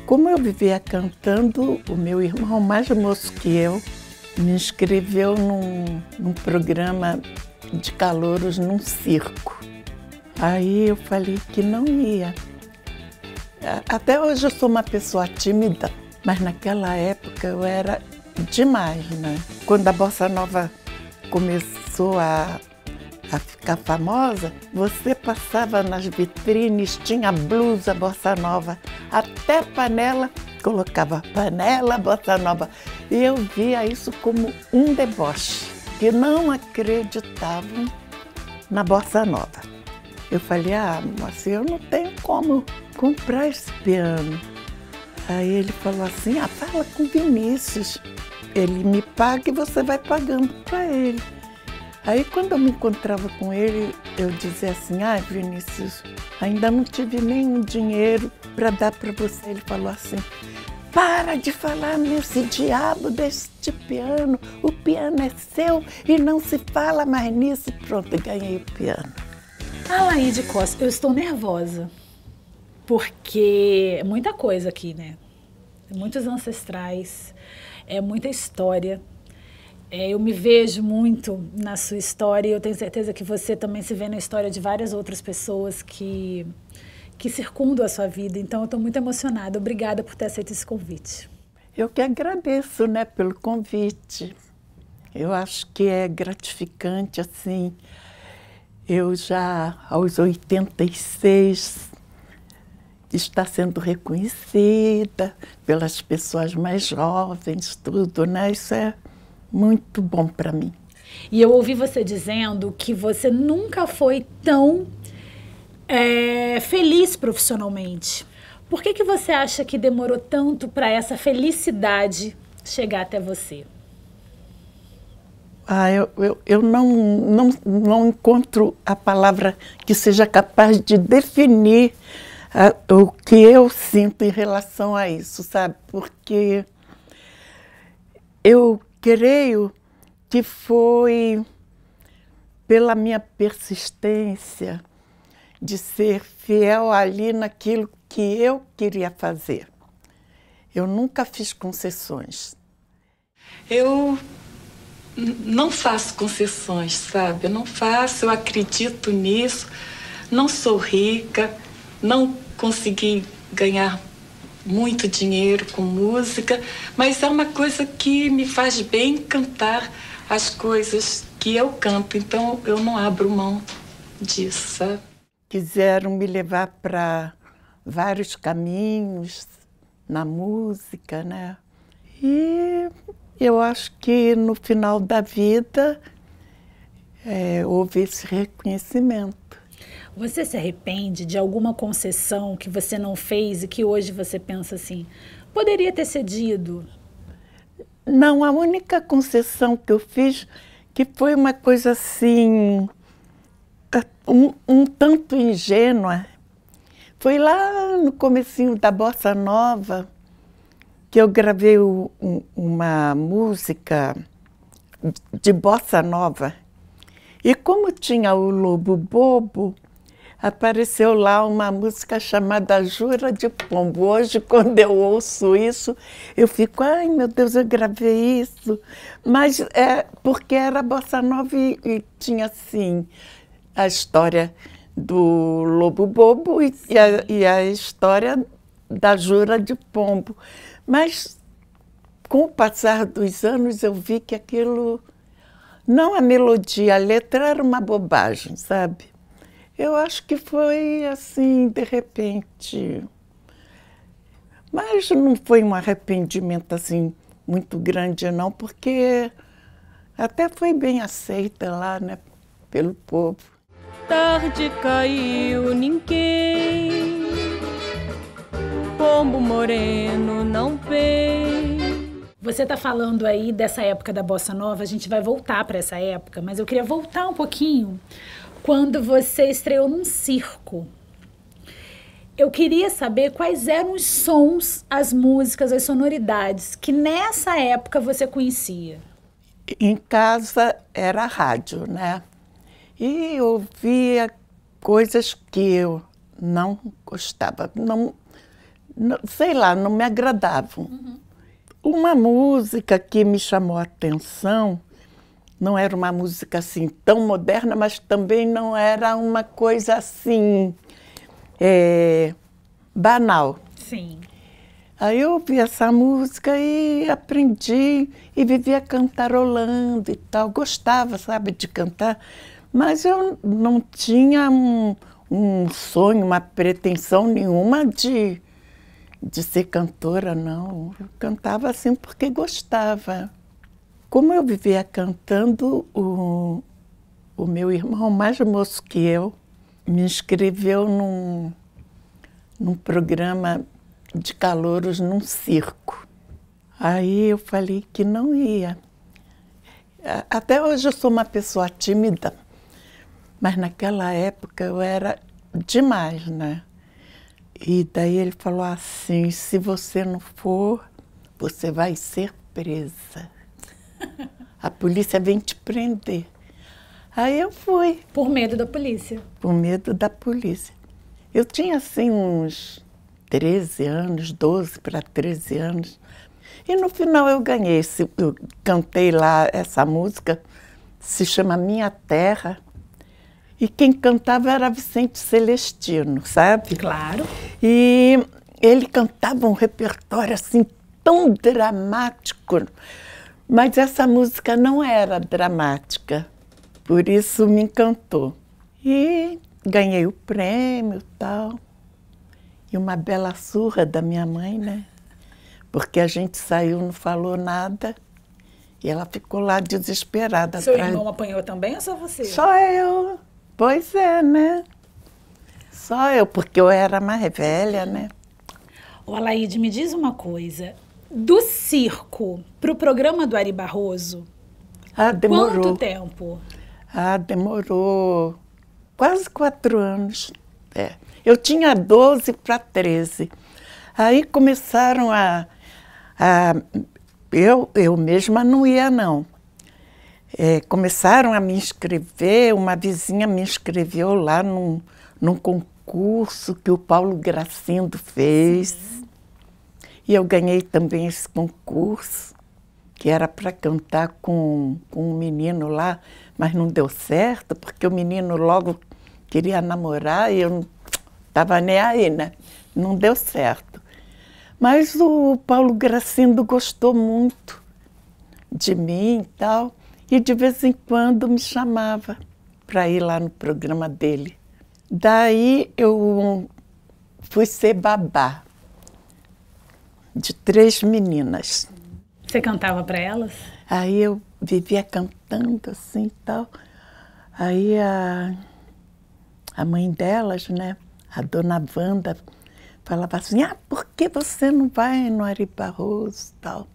Como eu vivia cantando, o meu irmão mais moço que eu me inscreveu num programa de calouros num circo. Aí eu falei que não ia. Até hoje eu sou uma pessoa tímida, mas naquela época eu era demais, né? Quando a Bossa Nova começou a ficar famosa, você passava nas vitrines, tinha blusa, Bossa Nova, até panela, colocava panela, Bossa Nova. E eu via isso como um deboche, que não acreditavam na Bossa Nova. Eu falei, mas eu não tenho como comprar esse piano. Aí ele falou assim, fala com o Vinícius, ele me paga e você vai pagando para ele. Aí quando eu me encontrava com ele, eu dizia assim, Vinícius, ainda não tive nenhum dinheiro para dar para você. Ele falou assim, para de falar nesse diabo deste piano, o piano é seu e não se fala mais nisso. Pronto, ganhei o piano. Alaide Costa, eu estou nervosa, porque é muita coisa aqui, né? Muitos ancestrais, é muita história. Eu me vejo muito na sua história e eu tenho certeza que você também se vê na história de várias outras pessoas que circundam a sua vida. Então, eu estou muito emocionada. Obrigada por ter aceito esse convite. Eu que agradeço, né, pelo convite. Eu acho que é gratificante, assim. Eu já, aos 86, está sendo reconhecida pelas pessoas mais jovens, tudo, né? Isso é muito bom para mim. E eu ouvi você dizendo que você nunca foi tão feliz profissionalmente. Por que você acha que demorou tanto para essa felicidade chegar até você? Eu não encontro a palavra que seja capaz de definir o que eu sinto em relação a isso, sabe? Porque eu creio que foi pela minha persistência de ser fiel ali naquilo que eu queria fazer. Eu nunca fiz concessões. Eu não faço concessões, sabe? Eu não faço, eu acredito nisso. Não sou rica, não consegui ganhar muito dinheiro com música, mas é uma coisa que me faz bem cantar as coisas que eu canto, então eu não abro mão disso, sabe? Quiseram me levar para vários caminhos na música, né? E eu acho que no final da vida houve esse reconhecimento. Você se arrepende de alguma concessão que você não fez e que hoje você pensa assim, poderia ter cedido? Não, a única concessão que eu fiz, que foi uma coisa assim, um tanto ingênua, foi lá no comecinho da Bossa Nova, que eu gravei uma música de Bossa Nova. E como tinha o Lobo Bobo, apareceu lá uma música chamada Jura de Pombo. Hoje, quando eu ouço isso, eu fico, ai meu Deus, eu gravei isso. Mas porque era Bossa Nova e tinha assim a história do Lobo Bobo e a história da Jura de Pombo. Mas com o passar dos anos eu vi que aquilo, não a melodia, a letra era uma bobagem, sabe? Eu acho que foi assim, de repente. Mas não foi um arrependimento assim muito grande, não, porque até foi bem aceita lá, né, pelo povo. Tarde caiu ninguém, pombo moreno não veio. Você está falando aí dessa época da Bossa Nova, a gente vai voltar para essa época, mas eu queria voltar um pouquinho quando você estreou num circo. Eu queria saber quais eram os sons, as músicas, as sonoridades que nessa época você conhecia. Em casa era rádio, né? E eu ouvia coisas que eu não gostava, sei lá, não me agradavam. Uma música que me chamou a atenção, não era uma música assim tão moderna, mas também não era uma coisa assim banal. Sim. Aí eu ouvi essa música e aprendi e vivia cantarolando e tal. Gostava, sabe, de cantar, mas eu não tinha um sonho, uma pretensão nenhuma de ser cantora, não. Eu cantava assim porque gostava. Como eu vivia cantando, o meu irmão mais moço que eu me inscreveu num programa de calouros num circo. Aí eu falei que não ia. Até hoje eu sou uma pessoa tímida, mas naquela época eu era demais, né? E daí ele falou assim, se você não for, você vai ser presa. A polícia vem te prender. Aí eu fui. Por medo da polícia. Por medo da polícia. Eu tinha assim uns 13 anos, 12 para 13 anos. E no final eu ganhei. Eu cantei lá essa música, se chama Minha Terra. E quem cantava era Vicente Celestino, sabe? Claro. E ele cantava um repertório assim tão dramático, mas essa música não era dramática, por isso me encantou. E ganhei o prêmio e tal, e uma bela surra da minha mãe, né? Porque a gente saiu, não falou nada, e ela ficou lá desesperada. Seu irmão apanhou também ou só você? Só eu. Pois é, né? Só eu, porque eu era mais velha, né? Ô, Alaide, me diz uma coisa. Do circo para o programa do Ari Barroso, Demorou. quanto tempo? Demorou quase 4 anos. Eu tinha 12 para 13. Aí começaram eu mesma não ia, não. Começaram a me inscrever, uma vizinha me inscreveu lá num concurso que o Paulo Gracindo fez. Sim. E eu ganhei também esse concurso, que era para cantar com um menino lá, mas não deu certo, porque o menino logo queria namorar e eu não estava nem aí, né? Não deu certo. Mas o Paulo Gracindo gostou muito de mim e tal, e de vez em quando me chamava para ir lá no programa dele. Daí eu fui ser babá de 3 meninas. Você cantava para elas? Aí eu vivia cantando assim e tal. Aí a mãe delas, né, a dona Wanda, falava assim, por que você não vai no Ari Barroso e tal?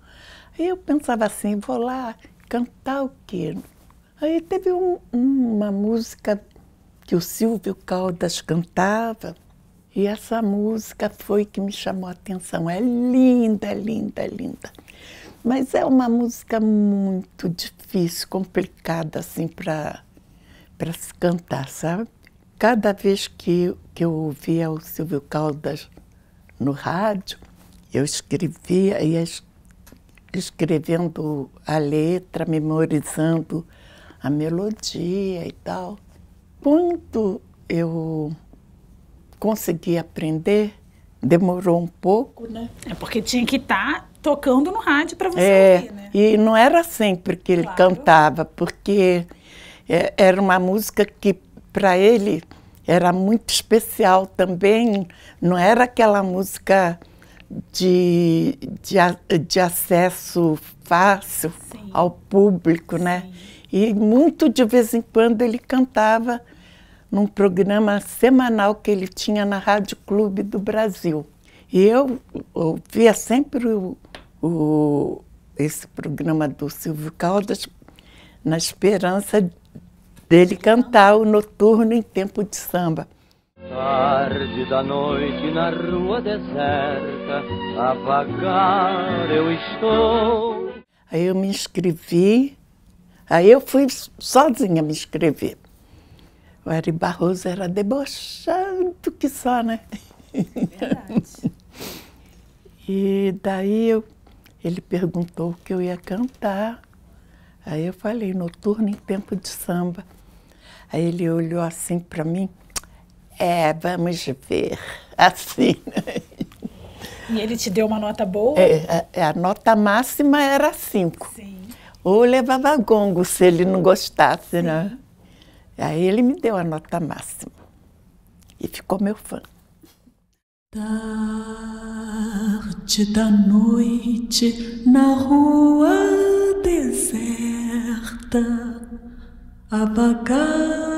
Aí eu pensava assim, vou lá cantar o quê? Aí teve uma música que o Silvio Caldas cantava, e essa música foi que me chamou a atenção. É linda, linda, linda. Mas é uma música muito difícil, complicada, assim, para se cantar, sabe? Cada vez que eu ouvia o Silvio Caldas no rádio, eu escrevia, ia escrevendo a letra, memorizando a melodia e tal. Quando eu consegui aprender, demorou um pouco, né? Porque tinha que estar tocando no rádio para você ouvir, né? E não era sempre que ele cantava, porque era uma música que, para ele, era muito especial também. Não era aquela música de acesso fácil. Sim. Ao público, né? Sim. E muito de vez em quando ele cantava num programa semanal que ele tinha na Rádio Clube do Brasil. E eu ouvia sempre esse programa do Silvio Caldas na esperança dele cantar o Noturno em Tempo de Samba. Tarde da noite na rua deserta, a vagar eu estou. Aí eu me inscrevi, aí eu fui sozinha me inscrever. O Ari Barroso era debochado que só, né? Verdade. E daí ele perguntou o que eu ia cantar. Aí eu falei, Noturno em Tempo de Samba. Aí ele olhou assim para mim, vamos ver, assim. E ele te deu uma nota boa? A nota máxima era 5. Sim. Ou levava gongo se ele não gostasse, né? Aí ele me deu a nota máxima e ficou meu fã. Tarde da noite na rua deserta, a vagar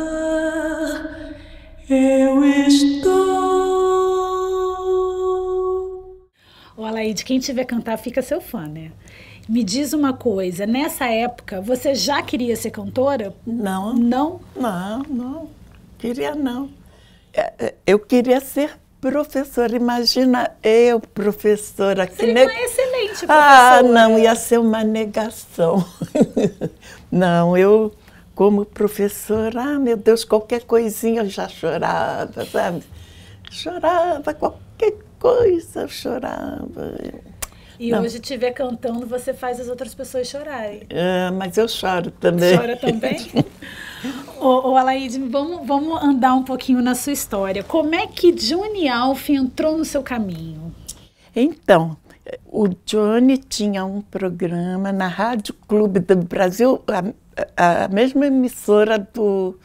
eu estou. Ô, Alaide, quem te vê cantar fica seu fã, né? Me diz uma coisa, nessa época você já queria ser cantora? Não. Não? Não. Queria não. Eu queria ser professora. Imagina eu, professora. Seria uma excelente professora. Não, ia ser uma negação. Não, eu, como professora, meu Deus, qualquer coisinha eu já chorava, sabe? Chorava, qualquer coisa eu chorava. E não. Hoje te ver cantando, você faz as outras pessoas chorarem. Mas eu choro também. Chora também? Ô, Alaide, vamos andar um pouquinho na sua história. Como é que Johnny Alf entrou no seu caminho? Então, o Johnny tinha um programa na Rádio Clube do Brasil, a mesma emissora do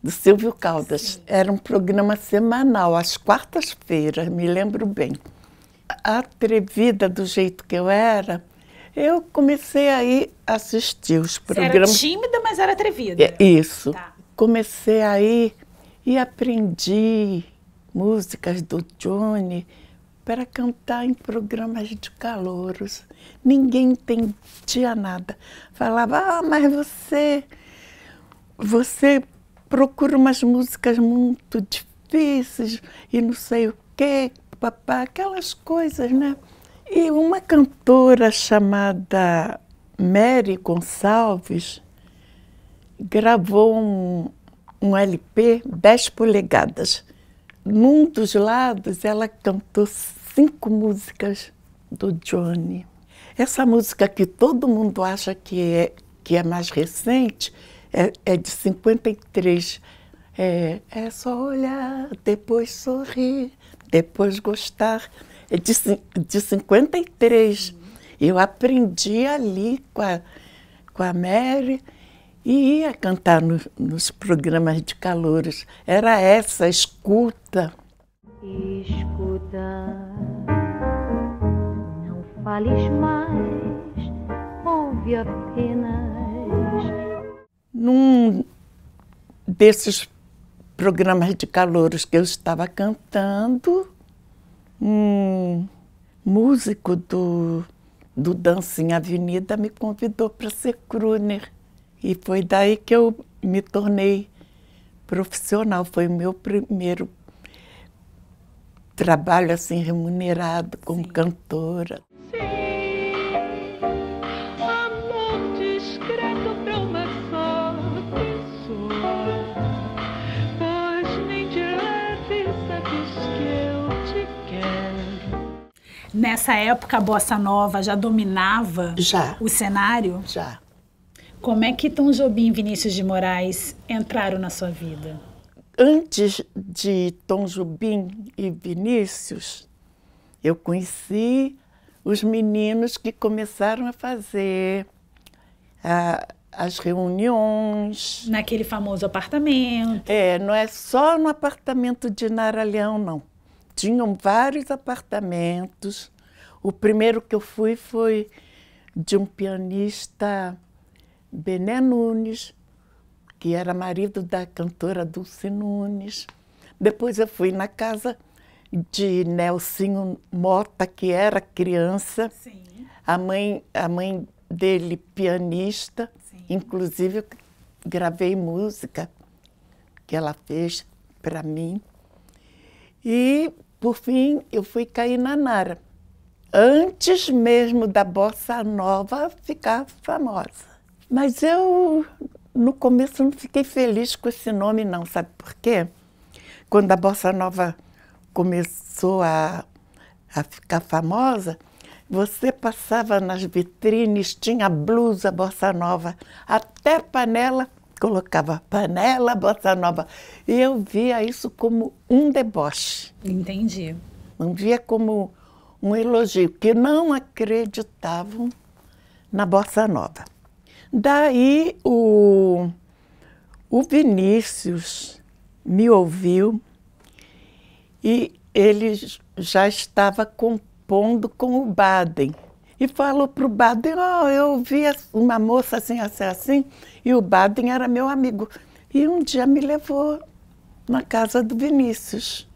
Silvio Caldas. Sim. Era um programa semanal, às quartas-feiras, me lembro bem. Atrevida do jeito que eu era, eu comecei a ir assistir os programas. Você era tímida, mas era atrevida. Isso. Tá. Comecei a ir e aprendi músicas do Johnny para cantar em programas de calouros. Ninguém entendia nada. Falava, mas você procura umas músicas muito difíceis e não sei o quê. Papá, aquelas coisas, né? E uma cantora chamada Mary Gonçalves gravou um LP 10 polegadas. Num dos lados, ela cantou 5 músicas do Johnny. Essa música que todo mundo acha que é mais recente é de 53. É só olhar, depois sorrir, depois gostar. É de 53. Eu aprendi ali com a Mary e ia cantar nos programas de calouros. Era essa, escuta. Escuta, não fales mais, ouve apenas. Num desses programas de calouros que eu estava cantando, um músico do Dancinha Avenida me convidou para ser crooner. E foi daí que eu me tornei profissional. Foi o meu primeiro trabalho assim remunerado como cantora. Nessa época, a bossa nova já dominava o cenário? Já. Como é que Tom Jobim e Vinícius de Moraes entraram na sua vida? Antes de Tom Jobim e Vinícius, eu conheci os meninos que começaram a fazer as reuniões. Naquele famoso apartamento. Não é só no apartamento de Nara Leão, não. Tinham vários apartamentos. O primeiro que eu fui foi de um pianista, Bené Nunes, que era marido da cantora Dulce Nunes. Depois eu fui na casa de Nelsinho Mota, que era criança. Sim. A mãe dele, pianista. Sim. Inclusive, eu gravei música que ela fez para mim. E, por fim, eu fui cair na Nara, antes mesmo da Bossa Nova ficar famosa. Mas eu, no começo, não fiquei feliz com esse nome, não. Sabe por quê? Quando a Bossa Nova começou a ficar famosa, você passava nas vitrines, tinha blusa Bossa Nova, até panela, colocava panela Bossa Nova. E eu via isso como um deboche. Entendi. Não via como um elogio, que não acreditavam na Bossa Nova. Daí o Vinícius me ouviu e ele já estava compondo com o Baden. E falou para o Baden, eu vi uma moça assim, assim, assim, e o Baden era meu amigo. E um dia me levou na casa do Vinícius.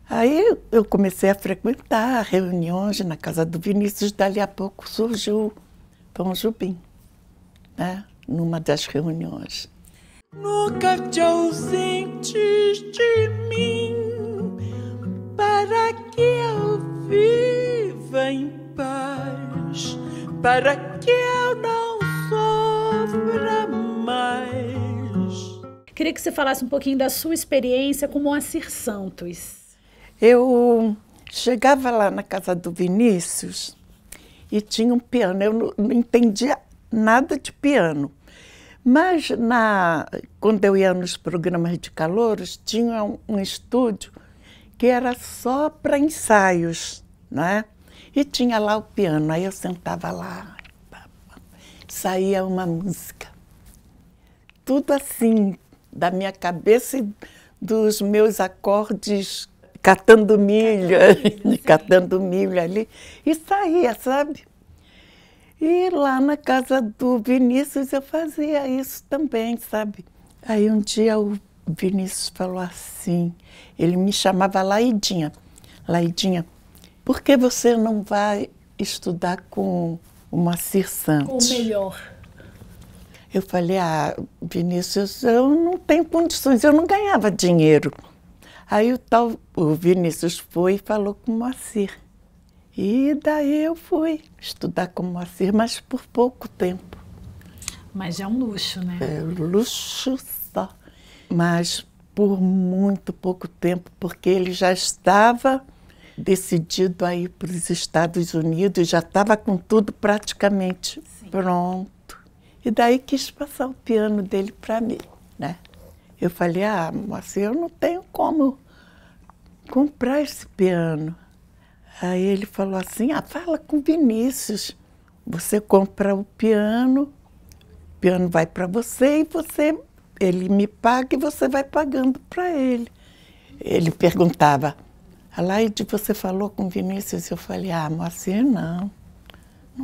Aí eu comecei a frequentar reuniões na casa do Vinícius, dali a pouco surgiu Tom Jobim, né, numa das reuniões. Nunca te ausentes de mim, para que eu viva em paz, para que eu não sofra mais. Queria que você falasse um pouquinho da sua experiência com Moacir Santos. Eu chegava lá na casa do Vinícius e tinha um piano. Eu não entendia nada de piano. Mas quando eu ia nos programas de calouros, tinha um estúdio que era só para ensaios, né? E tinha lá o piano. Aí eu sentava lá, saía uma música. Tudo assim, da minha cabeça e dos meus acordes, catando milho, catando milho ali, e saía, sabe? E lá na casa do Vinícius eu fazia isso também, sabe? Aí um dia o Vinícius falou assim, ele me chamava Laidinha, Laidinha, por que você não vai estudar com o Moacir Santos? O melhor. Eu falei, Vinícius, eu não tenho condições, eu não ganhava dinheiro. Aí o Vinícius foi e falou com o Moacir. E daí eu fui estudar com o Moacir, mas por pouco tempo. Mas é um luxo, né? É luxo só. Mas por muito pouco tempo, porque ele já estava decidido a ir para os Estados Unidos, já estava com tudo praticamente pronto. E daí quis passar o piano dele para mim, né? Eu falei, Moacir, eu não tenho como comprar esse piano. Aí ele falou assim, fala com o Vinícius, você compra o piano vai para você e ele me paga e você vai pagando para ele. Ele perguntava, Laide, você falou com o Vinícius? Eu falei, Moacir, não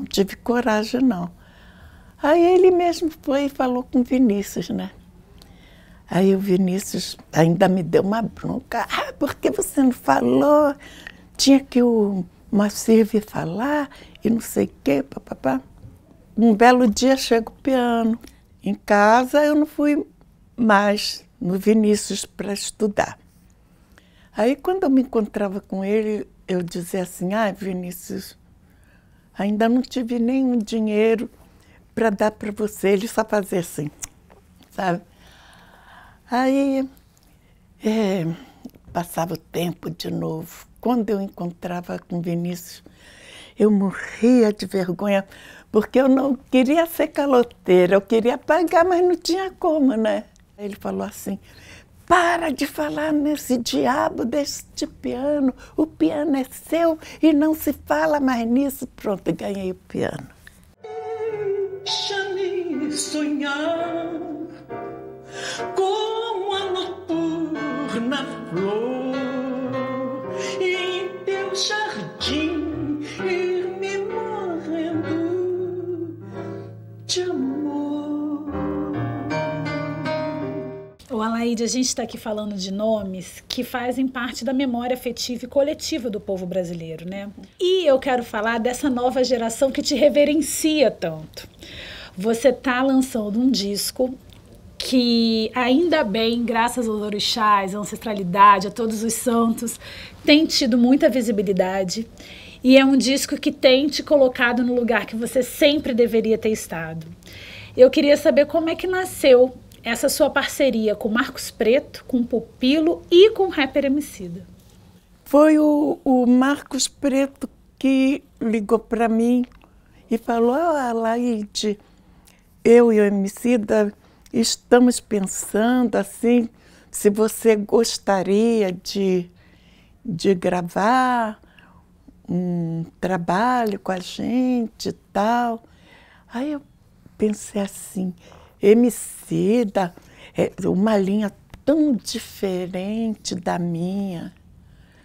tive coragem não. Aí ele mesmo foi e falou com o Vinícius, né? Aí o Vinícius ainda me deu uma bronca. Por que você não falou? Tinha que o Moacir vir falar e não sei o quê, papapá. Um belo dia chega o piano. Em casa eu não fui mais no Vinícius para estudar. Aí quando eu me encontrava com ele, eu dizia assim, Vinícius, ainda não tive nenhum dinheiro para dar para você. Ele só fazia assim, sabe? Aí passava o tempo de novo. Quando eu encontrava com o Vinícius, eu morria de vergonha, porque eu não queria ser caloteira, eu queria pagar, mas não tinha como, né? Ele falou assim, para de falar nesse diabo deste piano, o piano é seu e não se fala mais nisso. Pronto, ganhei o piano. Deixa-me sonhar como a noturna flor em teu jardim ir me morrendo de amor. Alaide, a gente está aqui falando de nomes que fazem parte da memória afetiva e coletiva do povo brasileiro, né? E eu quero falar dessa nova geração que te reverencia tanto. Você está lançando um disco que, ainda bem, graças aos orixás, à ancestralidade, a todos os santos, tem tido muita visibilidade. E é um disco que tem te colocado no lugar que você sempre deveria ter estado. Eu queria saber como é que nasceu essa sua parceria com Marcos Preto, com Pupilo e com o rapper Emicida. Foi o Marcos Preto que ligou para mim e falou: Laide, eu e o Emicida estamos pensando assim, se você gostaria de gravar um trabalho com a gente e tal. Aí eu pensei assim, Emicida é uma linha tão diferente da minha.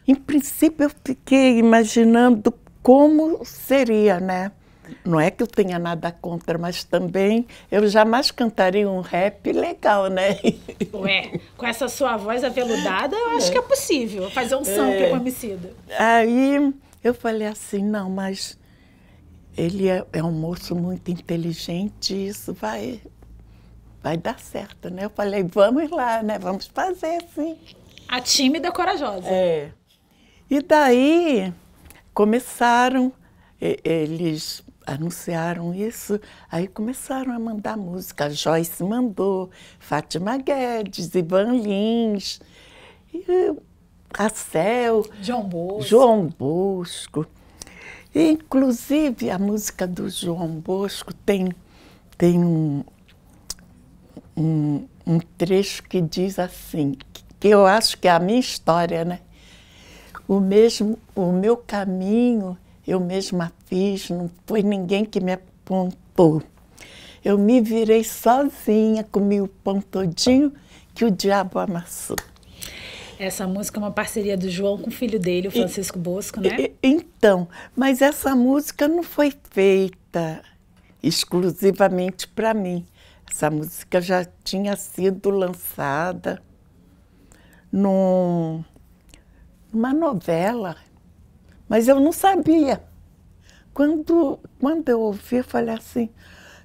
Em princípio eu fiquei imaginando como seria, né? Não é que eu tenha nada contra, mas também eu jamais cantaria um rap legal, né? Ué, com essa sua voz aveludada, eu acho que é possível fazer um sample com a Emicida. Aí eu falei assim, não, mas ele é um moço muito inteligente, isso vai dar certo, né? Eu falei, vamos lá, né? Vamos fazer, sim. A tímida corajosa. É. E daí começaram, eles anunciaram isso, aí começaram a mandar música. A Joyce mandou, Fátima Guedes, Ivan Lins, a Cel, João Bosco. E, inclusive, a música do João Bosco tem um trecho que diz assim, que eu acho que é a minha história, né? O meu caminho eu mesma fiz, não foi ninguém que me apontou. Eu me virei sozinha, comi o pão todinho que o diabo amassou. Essa música é uma parceria do João com o filho dele, o Francisco Bosco, né? Então, mas essa música não foi feita exclusivamente para mim. Essa música já tinha sido lançada numa novela, mas eu não sabia. Quando eu ouvi, eu falei assim,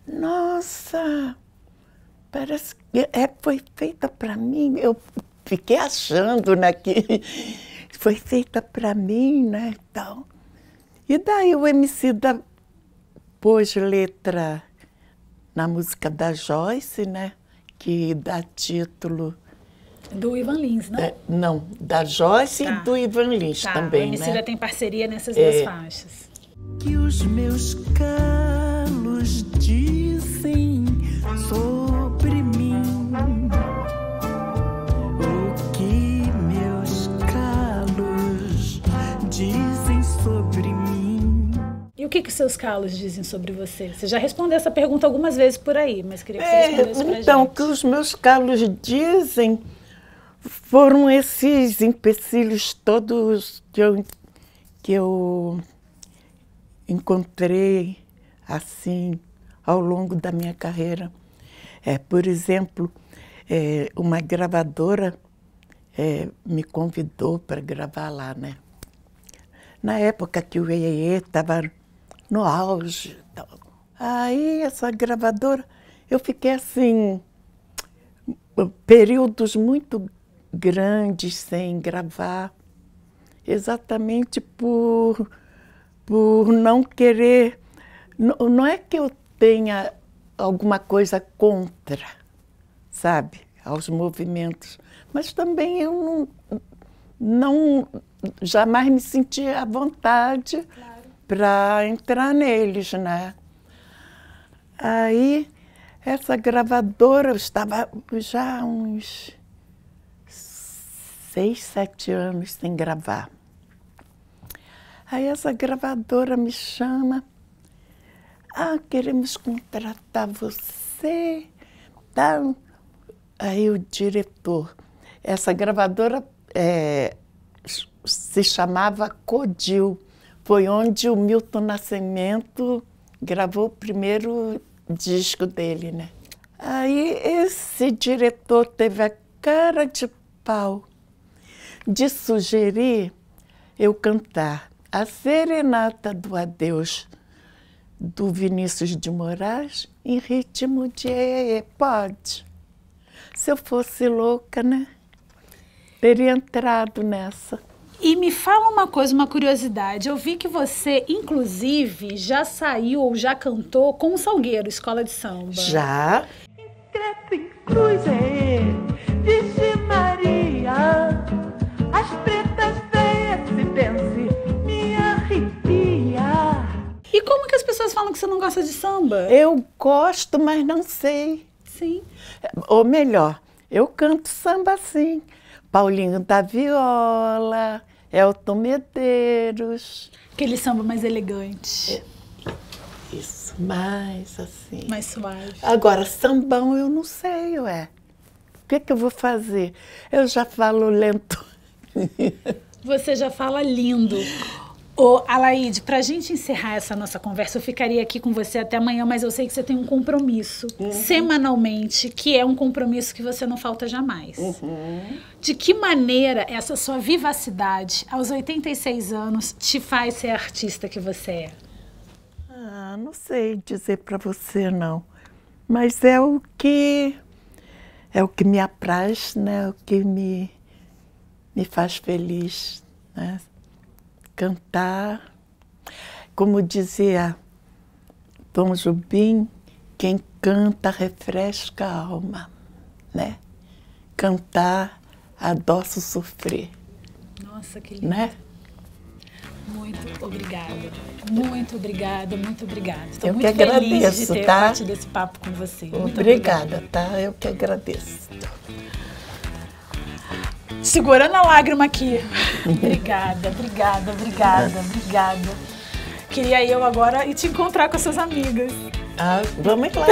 nossa, parece que foi feita para mim. Eu fiquei achando, né, que foi feita para mim, né, tal. E daí o Emicida pôs letra na música da Joyce, né, que dá título... Do Ivan Lins, não? Não, da Joyce e do Ivan Lins também, né? O Emicida tem parceria nessas duas faixas. Que os meus calos dizem sobre mim, o que meus calos dizem sobre mim. E o que seus calos dizem sobre você? Você já respondeu essa pergunta algumas vezes por aí, mas queria que você respondesse pra gente. Então, o que os meus calos dizem foram esses empecilhos todos que eu encontrei assim ao longo da minha carreira. Por exemplo, uma gravadora me convidou para gravar lá, né? Na época que o Iê estava no auge. Aí essa gravadora, eu fiquei assim, períodos muito grandes sem gravar, exatamente por não querer. Não é que eu tenha alguma coisa contra, sabe, aos movimentos, mas também eu não jamais me senti à vontade para entrar neles, né? Aí essa gravadora, eu estava já uns 6, 7 anos sem gravar. Aí essa gravadora me chama, queremos contratar você, tá? Aí o diretor, essa gravadora se chamava Codil, foi onde o Milton Nascimento gravou o primeiro disco dele, né? Aí esse diretor teve a cara de pau de sugerir eu cantar a Serenata do Adeus do Vinícius de Moraes em ritmo de pode. Se eu fosse louca, né? Teria entrado nessa. E me fala uma coisa, uma curiosidade. Eu vi que você, inclusive, já saiu ou já cantou com o Salgueiro, escola de samba. Já. Crepe em cruz é ele, Virgem Maria. As pretas feias se pensem, me arrepia. E como que as pessoas falam que você não gosta de samba? Eu gosto, mas não sei. Sim. Ou melhor, eu canto samba sim. Paulinho da Viola, Elton Medeiros. Aquele samba mais elegante. Isso, mais assim. Mais suave. Agora, sambão eu não sei, ué. O que eu vou fazer? Eu já falo lento. Você já fala lindo. Ô, Alaide, pra gente encerrar essa nossa conversa, eu ficaria aqui com você até amanhã, mas eu sei que você tem um compromisso semanalmente, que é um compromisso que você não falta jamais. De que maneira essa sua vivacidade, aos 86 anos, te faz ser a artista que você é? Ah, não sei dizer pra você, não. Mas é o que me apraz, né? O que me faz feliz, né? Cantar, como dizia Tom Jobim, quem canta refresca a alma, né? Cantar adoça o sofrer. Nossa, que lindo. Né? Muito obrigada. Muito obrigada, muito obrigada. Estou Eu muito que feliz de agradeço, ter tá? batido esse papo com você. Muito Obrigada, tá? Eu que agradeço. Segurando a lágrima aqui. Obrigada, obrigada, obrigada, obrigada. Queria eu agora ir te encontrar com as suas amigas. Ah, vamos lá.